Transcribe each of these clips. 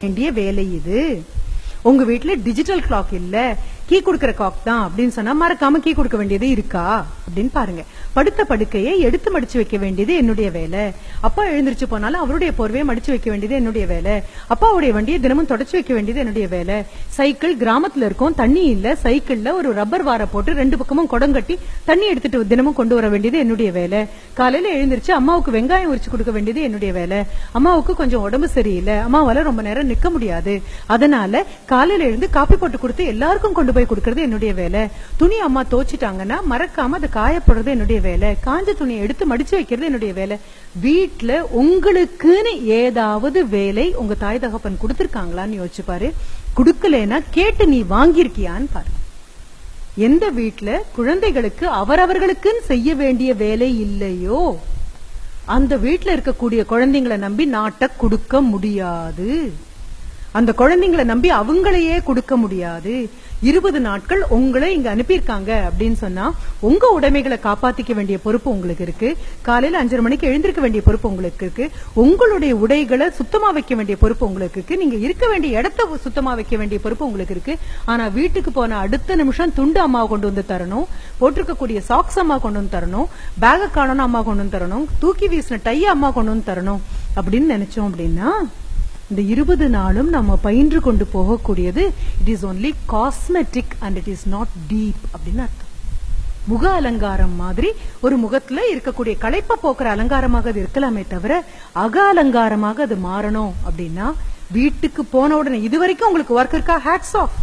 வேண்டிய வேலை இது. உங்க வீட்டுல டிஜிட்டல் கிளாக் இல்ல, கீ கொடுக்கிற கிளாக் தான் அப்படின்னு சொன்னா மறக்காம கீ கொடுக்க வேண்டியது இருக்கா அப்படின்னு பாருங்க. படுத்த படுக்கையை எடுத்து மடிச்சு வைக்க வேண்டியது என்னுடைய வேலை. அப்பா எழுந்திருச்சு போனாலும் அவருடைய போர்வையை மடிச்சு வைக்க வேண்டியது என்னுடைய வேலை. அப்பாவுடைய வண்டியை தினமும் தொடச்சு வைக்க வேண்டியது என்னுடைய வேலை. சைக்கிள் கிராமத்துல இருக்கும், தண்ணி இல்ல, சைக்கிள்ல ஒரு ரப்பர் வார போட்டு 2 பக்கமும் குடம் கட்டி தண்ணி எடுத்துட்டு தினமும் கொண்டு வர வேண்டியது என்னுடைய வேலை. காலையில எழுந்திருச்சு அம்மாவுக்கு வெங்காயம் உரிச்சு கொடுக்க வேண்டியது என்னுடைய வேலை. அம்மாவுக்கு கொஞ்சம் உடம்பு சரியில்லை, அம்மாவால ரொம்ப நேரம் நிக்க முடியாது, அதனால காலையில எழுந்து காப்பி போட்டு கொடுத்து எல்லாருக்கும் கொண்டு போய் கொடுக்கறது என்னுடைய வேலை. துணி அம்மா தோச்சிட்டாங்கன்னா மறக்காம அதை காயப்படுறது என்னுடைய வேலை. காஞ்ச துணியை எடுத்து மடிச்சு வைக்கிறது என்னுடைய வேலை. வீட்டுல உங்களுக்குன்னு ஏதாவது வேலை உங்க தாய் தகப்பன் கொடுத்திருக்காங்களான்னு யோசிச்சு பாரு. கொடுக்கலன்னா கேட்டு நீ வாங்கியிருக்கியான்னு பாரு. எந்த வீட்டுல குழந்தைகளுக்கு அவரவர்களுக்குன்னு செய்ய வேண்டிய வேலை இல்லையோ அந்த வீட்டுல இருக்கக்கூடிய குழந்தைங்களை நம்பி நாட்டை கொடுக்க முடியாது. அந்த குழந்தைங்களை நம்பி அவங்களையே கொடுக்க முடியாது. 20 நாட்கள் உங்களை இங்க அனுப்பியிருக்காங்க அப்படின்னு சொன்னா உங்க உடைமைகளை காப்பாத்திக்க வேண்டிய பொறுப்பு உங்களுக்கு இருக்கு. காலையில 5:30 மணிக்கு எழுந்திருக்க வேண்டிய பொறுப்பு உங்களுக்கு இருக்கு. உங்களுடைய உடைகளை சுத்தமா வைக்க வேண்டிய பொறுப்பு உங்களுக்கு இருக்கு. நீங்க இருக்க வேண்டிய இடத்தை சுத்தமா வைக்க வேண்டிய பொறுப்பு உங்களுக்கு இருக்கு. ஆனா வீட்டுக்கு போன அடுத்த நிமிஷம் துண்டு அம்மாவை கொண்டு வந்து தரணும், போட்டிருக்கக்கூடிய சாக்ஸ் அம்மா கொண்டு வந்து தரணும், பேக காணணும் அம்மா கொண்டு வந்து தரணும், தூக்கி வீசின டைய அம்மா கொண்டு வந்து தரணும் அப்படின்னு நினைச்சோம் அப்படின்னா இந்த 20 நாளும் நம்ம பயின்று கொண்டு போகக்கூடியது it is only cosmetic and it is not deep அப்படின்னு அர்த்தம். முக அலங்காரம் மாதிரி ஒரு முகத்துல இருக்கக்கூடிய களைப்ப போக்குற அலங்காரமாக அது இருக்கலாமே தவிர அக அலங்காரமாக அது மாறணும் அப்படின்னா வீட்டுக்கு போன உடனே இதுவரைக்கும் உங்களுக்கு ஒர்க் இருக்கா, ஹேட்ஸ் ஆஃப்.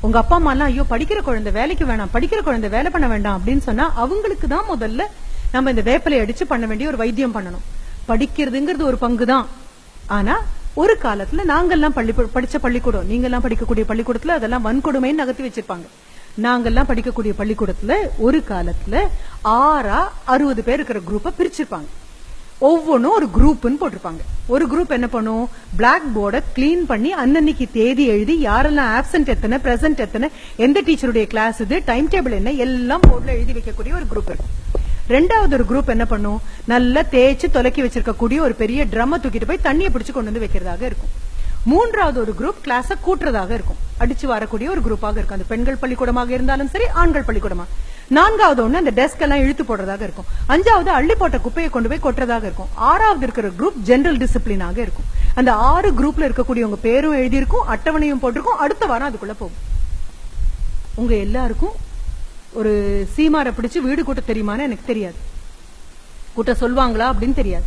உங்க அப்பா அம்மா எல்லாம் ஐயோ படிக்கிற குழந்தை வேலைக்கு வேணாம், படிக்கிற குழந்தை வேலை பண்ண வேண்டாம் அப்படின்னு சொன்னா அவங்களுக்கு தான் முதல்ல நம்ம இந்த வேப்பிலை அடிச்சு பண்ண வேண்டிய ஒரு வைத்தியம் பண்ணணும். படிக்கிறதுங்கிறது ஒரு பங்கு தான். ஆனா ஒரு காலத்துல நாங்கெல்லாம் படிச்ச பள்ளிக்கூடம், நீங்கெல்லாம் படிக்கக்கூடிய பள்ளிக்கூடத்துல அதெல்லாம் வன்கொடுமைன்னு நகர்த்தி வச்சிருப்பாங்க. நாங்கெல்லாம் படிக்கக்கூடிய பள்ளிக்கூடத்துல ஒரு காலத்துல 60 பேர் இருக்கிற குரூப்பை பிரிச்சிருப்பாங்க. ஒவ்வொன்றும் ஒரு குரூப்னு போட்டிருப்பாங்க. ஒரு குரூப் என்ன பண்ணும், பிளாக் போர்டை கிளீன் பண்ணி அன்னன்னைக்கு தேதி எழுதி யாரெல்லாம் ஆப்சென்ட் எத்தனை, பிரசன்ட் எத்தனை, எந்த டீச்சருடைய கிளாஸ் இது, டைம் டேபிள் என்ன, எல்லாம் போர்ட்ல எழுதி வைக்கக்கூடிய ஒரு குரூப் இருக்கும். ரெண்டாவது ஒரு குரூப் என்ன பண்ணும், நல்லா தேய்ச்சி தொலைக்கி வச்சிருக்கக்கூடிய ஒரு பெரிய ட்ரம்மை தூக்கிட்டு போய் தண்ணியை பிடிச்சு கொண்டு வந்து வைக்கிறதாக இருக்கும். மூன்றாவது ஒரு குரூப் கிளாஸ கூட்டுறதாக இருக்கும், அடிச்சு வரக்கூடிய ஒரு குரூப்பாக இருக்கும். அது பெண்கள் பள்ளிக்கூடமாக இருந்தாலும் சரி, ஆண்கள் பள்ளிக்கூடமா. நான்காவது ஒண்ணு அந்த டெஸ்க் எல்லாம் இழுத்து போடுறதாக இருக்கும். அஞ்சாவது அள்ளி போட்ட குப்பையை கொண்டு போய் கொட்டுறதாக இருக்கும். ஆறாவது இருக்கிற குரூப் ஜெனரல் டிசிப்ளினாக இருக்கும். அந்த 6 குரூப்ல இருக்கக்கூடிய உங்க பேரும் எழுதியிருக்கும், அட்டவணையும் போட்டிருக்கும். அடுத்த வாரம் அதுக்குள்ள போகும். உங்க எல்லாருக்கும் ஒரு சீமாரை பிடிச்சு வீடு கூட்ட தெரியுமான்னு எனக்கு தெரியாது, கூட்ட சொல்வாங்களா அப்படின்னு தெரியாது.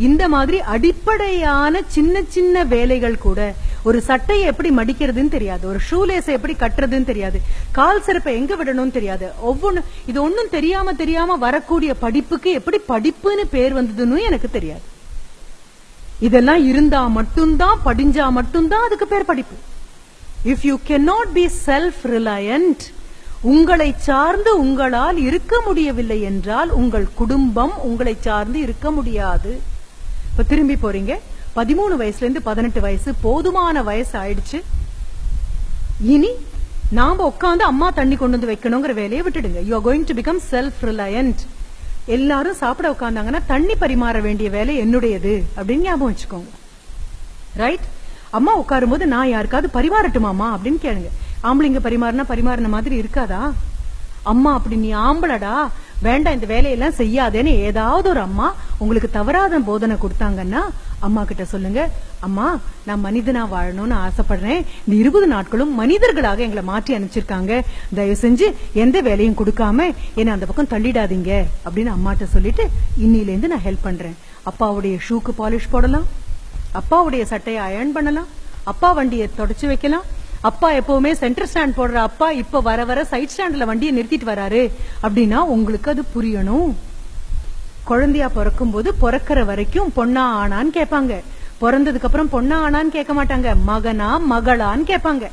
இந்த மாதிரி அடிப்படையான சின்ன சின்ன வேலைகள் கூட, ஒரு சட்டையை எப்படி மடிக்கிறதுன்னு தெரியாது, ஒரு ஷூலேஸை எப்படி கட்டுறதுன்னு தெரியாது, கால் சிறப்பை எங்க விடணும்னு தெரியாது. ஒவ்வொன்னு இது ஒன்னும் தெரியாம வரக்கூடிய படிப்புக்கு எப்படி படிப்புன்னு பேர் வந்ததுன்னு எனக்கு தெரியாது. இதெல்லாம் இருந்தா மட்டும்தான், படிஞ்சா மட்டும்தான் அதுக்கு பேர் படிப்பு. If you cannot be self reliant, உங்களை சார்ந்து உங்களால் இருக்க முடியவில்லை என்றால் உங்கள் குடும்பம் உங்களை சார்ந்து இருக்க முடியாது. இப்ப திரும்பி போறீங்க, 13 வயசுல இருந்து 18 வயசு போதுமான வயசு ஆயிடுச்சு. இனி நாம உட்காந்து அம்மா தண்ணி கொண்டு வந்து வைக்கணுங்கிற வேலையை விட்டுடுங்க. You are going to become self reliant. எல்லாரும் சாப்பிட உட்கார்ந்தாங்கன்னா தண்ணி பரிமாற வேண்டிய வேலை என்னுடையது அப்படின்னு ஞாபகம் வச்சுக்கோங்க. ரைட்? அம்மா உட்காரும் போது நான் யாருக்காவது பரிமாறட்டுமாமா அப்படின்னு கேளுங்க. ஆம்பளைங்க பரிமாறின மாதிரி இருக்காதா? அம்மா அப்படி நீ ஆம்பளடா, வேண்டாம் இந்த வேலையெல்லாம் செய்யாதேன்னு ஏதாவது ஒரு அம்மா உங்களுக்கு தவறாத போதனை கொடுத்தாங்கன்னா அம்மா கிட்ட சொல்லுங்க, அம்மா நான் மனிதனா வாழணும்னு ஆசைப்படுறேன், இந்த 20 நாட்களும் மனிதர்களாக எங்களை மாற்றி அனுப்பிச்சிருக்காங்க, தயவு செஞ்சு எந்த வேலையும் கொடுக்காம என்ன அந்த பக்கம் தள்ளிடாதீங்க அப்படின்னு அம்மாட்ட சொல்லிட்டு இன்னில இருந்து நான் ஹெல்ப் பண்றேன். அப்பாவுடைய ஷூக்கு பாலிஷ் போடலாம், அப்பாவுடைய சட்டையை அயர்ன் பண்ணலாம், அப்பா வண்டியை தொடச்சு வைக்கலாம். அப்பா எப்பவுமே சென்டர் ஸ்டாண்ட் போடுற அப்பா இப்ப வர வர சைட் ஸ்டாண்ட்ல வண்டியை நிறுத்திட்டு வராரு அப்படின்னா உங்களுக்கு அது புரியணும். குழந்தையா பிறக்கும் போது பிறக்கிற வரைக்கும் பொண்ணா ஆனான்னு கேட்பாங்க, பிறந்ததுக்கு அப்புறம் பொண்ணா ஆனான்னு கேட்க மாட்டாங்க, மகனா மகளான்னு கேட்பாங்க.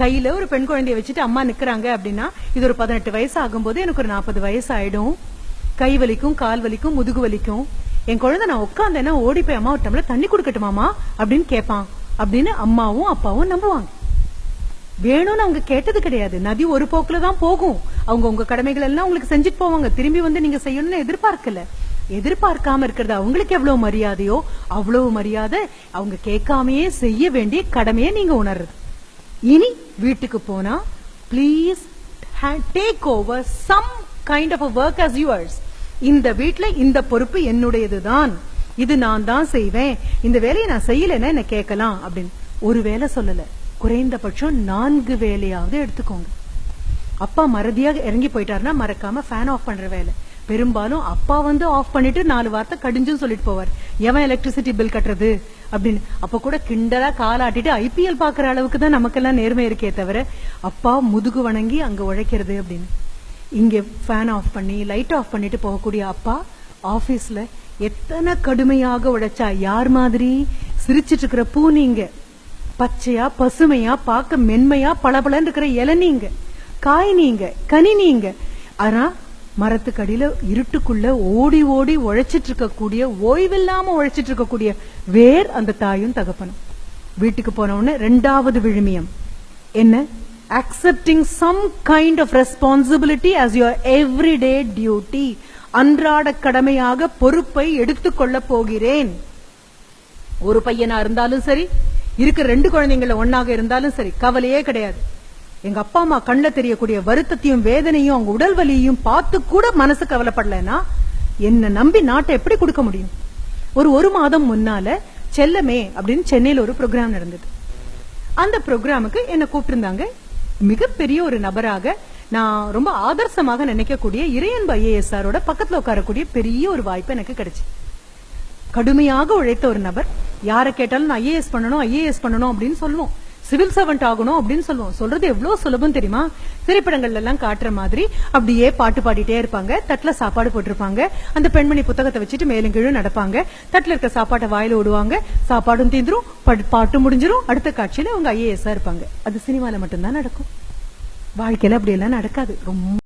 கையில ஒரு பெண் குழந்தைய வச்சுட்டு அம்மா நிக்கிறாங்க அப்படின்னா இது ஒரு 18 வயசு ஆகும்போது எனக்கு ஒரு 40 வயசு ஆயிடும். கை வலிக்கும், கால் வலிக்கும், முதுகு வலிக்கும். என் குழந்தை நான் உட்காந்தேன்னா ஓடி போய் அம்மா ஒரு டம்ளர் தண்ணி குடுக்கட்டுமாமா அப்படின்னு கேட்பான் அப்படின்னு அம்மாவும் அப்பாவும் நம்புவாங்க. வேணும்னு அவங்க கேட்டது கிடையாது. நதி ஒரு போக்குல தான் போகும். அவங்க உங்க கடமைகள் எல்லாம் உங்களுக்கு செஞ்சுட்டு போவாங்க, திரும்பி வந்து நீங்க செய்யணும்னு எதிர்பார்க்கல. எதிர்பார்க்காம இருக்கிறது அவங்களுக்கு எவ்வளவு மரியாதையோ அவ்வளவு மரியாதை அவங்க கேட்காமையே செய்ய வேண்டிய கடமையை நீங்க உணர்றது. இனி வீட்டுக்கு போனா please take over some kind of work as yours. இந்த வீட்டுல இந்த பொறுப்பு என்னுடையதுதான், இது நான் தான் செய்வேன், இந்த வேலையை நான் செய்யலைன்னா என்ன கேட்கலாம் அப்படின்னு ஒரு வேலை சொல்லல, குறைந்தபட்சம் 4 வேலையாவது எடுத்துக்கோங்க. அப்பா மறதியாக இறங்கி போயிட்டாருன்னா மறக்காம ஃபேன் ஆஃப் பண்ற வேலை. பெரும்பாலும் அப்பா வந்து ஆஃப் பண்ணிட்டு 4 வார்த்தை கடிஞ்சும் சொல்லிட்டு போவார், எவன் எலக்ட்ரிசிட்டி பில் கட்டுறது அப்படின்னு. அப்ப கூட கிண்டலா காலாட்டிட்டு ஐபிஎல் பாக்குற அளவுக்கு தான் நமக்கெல்லாம் நேர்மை இருக்கே தவிர அப்பா முதுகு வணங்கி அங்க உழைக்கிறது அப்படின்னு. இங்க ஃபேன் ஆஃப் பண்ணி லைட் ஆஃப் பண்ணிட்டு போகக்கூடிய அப்பா ஆபீஸ்ல எத்தனை கடுமையாக உழைச்சா யார் மாதிரி சிரிச்சிட்டு இருக்கிற பூ நீங்க, பச்சையா பசுமையா பார்க்க மென்மையா பளபளன்னு இருக்கிற இளநீங்க, காய் நீங்க, கனி நீங்க. ஆனா மரத்துக்கடியில இருட்டுக்குள்ள ஓடி ஓடி உழைச்சிட்டு இருக்கக்கூடிய, ஓய்வில்லாம உழைச்சிட்டு இருக்கக்கூடிய வேர் அந்த தாயும் தகப்பனும். வீட்டுக்கு போன உடனே 2வது விழுமியம் என்ன? accepting some kind of responsibility as your everyday duty. அன்றாட கடமையாக பொறுப்பை எடுத்துக்கொள்ள போகிறேன். ஒரு பையனா இருந்தாலும் சரி, இருக்கிற 2 குழந்தைங்கள ஒன்னாக இருந்தாலும் சரி, கவலையே கிடையாது. எங்க அப்பா அம்மா கண்ணுல தெரியக்கூடிய வருத்தத்தையும் வேதனையும் அவங்க உடல் வலியையும் பார்த்து கூட மனசு கவலைப்படலன்னா என்ன நம்பி நாட்டை எப்படி கொடுக்க முடியும்? ஒரு மாதம் முன்னால செல்லமே அப்படின்னு சென்னையில ஒரு ப்ரோக்ராம் நடந்தது. அந்த ப்ரோக்ராமுக்கு என்ன கூப்பிட்டிருந்தாங்க. மிகப்பெரிய ஒரு நபராக, நான் ரொம்ப ஆதர்சமாக நினைக்கக்கூடிய இறையன்பு ஐஏஎஸ்ஆரோட பக்கத்துல உட்காரக்கூடிய பெரிய ஒரு வாய்ப்பு எனக்கு கிடைச்சு. கடுமையாக உழைத்த ஒரு நபர். யாரை கேட்டாலும் நான் ஐஏஎஸ் பண்ணணும் அப்படின்னு சொல்லுவோம், சிவில் சர்வெண்ட் ஆகணும் அப்படின்னு சொல்லுவோம். சொல்றது எவ்வளவு சுலபம் தெரியுமா? திரைப்படங்கள்ல எல்லாம் காட்டுற மாதிரி அப்படியே பாட்டு பாடிட்டே இருப்பாங்க, தட்டுல சாப்பாடு போட்டிருப்பாங்க, அந்த பெண்மணி புத்தகத்தை வச்சுட்டு மேலும் கீழும் நடப்பாங்க, தட்டுல இருக்க சாப்பாட்டை வாயில விடுவாங்க, சாப்பாடும் தீந்துரும், பாட்டு முடிஞ்சிரும், அடுத்த காட்சியில அவங்க ஐஏஎஸ் இருப்பாங்க. அது சினிமால மட்டும்தான் நடக்கும், வாழ்க்கையில அப்படி எல்லாம் நடக்காது. ரொம்ப